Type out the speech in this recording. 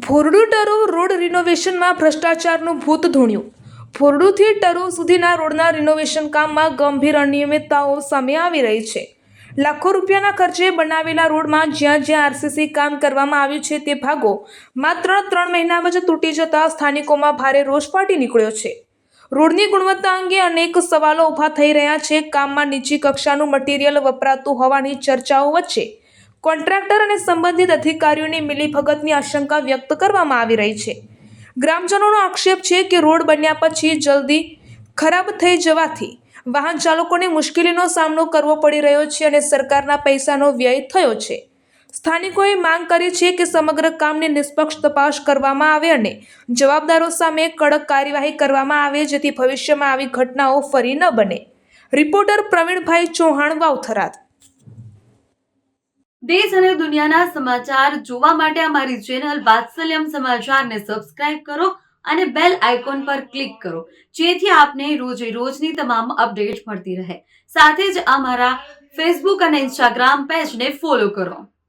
Bhordu taro road રિનોવેશનમાં ભ્રષ્ટાચારનું ભૂત ધૂણ્યું. ભોરડુથી taro સુધીના રોડના રિનોવેશન કામમાં ગંભીર અનિયમિતતાઓ સામે આવી રહી છે. લાખો રૂપિયાના ખર્ચે બનાવેલા રોડમાં જ્યાં જ્યાં આરસીસી કામ કરવામાં આવ્યું છે તે ભાગો માત્ર 3 મહિનામાં જ તૂટી જતા સ્થાનિકોમાં ભારે રોષ ફાટી નીકળ્યો છે. રોડની ગુણવત્તા અંગે અનેક સવાલો ઊભા થઈ રહ્યા છે. કામમાં નીચી કક્ષાનું મટીરીયલ વપરાતું હોવાની ચર્ચાઓ વચ્ચે કોન્ટ્રાક્ટર અને સંબંધિત અધિકારીઓની મિલીભગતની આશંકા વ્યક્ત કરવામાં આવી રહી છે. ગ્રામજનોનો આક્ષેપ છે કે રોડ બન્યા પછી જલ્દી ખરાબ થઈ જવાથી વાહન ચાલકોને મુશ્કેલીનો સામનો કરવો પડી રહ્યો છે અને સરકારના પૈસાનો વ્યય થયો છે. સ્થાનિકોએ માંગ કરી છે કે સમગ્ર કામની નિષ્પક્ષ તપાસ કરવામાં આવે અને જવાબદારો સામે કડક કાર્યવાહી કરવામાં આવે જેથી ભવિષ્યમાં આવી ઘટનાઓ ફરી ન બને. રિપોર્ટર પ્રવીણભાઈ ચૌહાણ, વાવથરાદ. દેશ અને દુનિયાના સમાચાર જોવા માટે અમારી ચેનલ વાત્સલ્યમ સમાચારને સબસ્ક્રાઇબ કરો અને બેલ આઇકોન પર ક્લિક કરો જેથી આપને રોજે રોજની તમામ અપડેટ મળતી રહે. સાથે જ અમારા ફેસબુક અને ઇન્સ્ટાગ્રામ પેજને ફોલો કરો.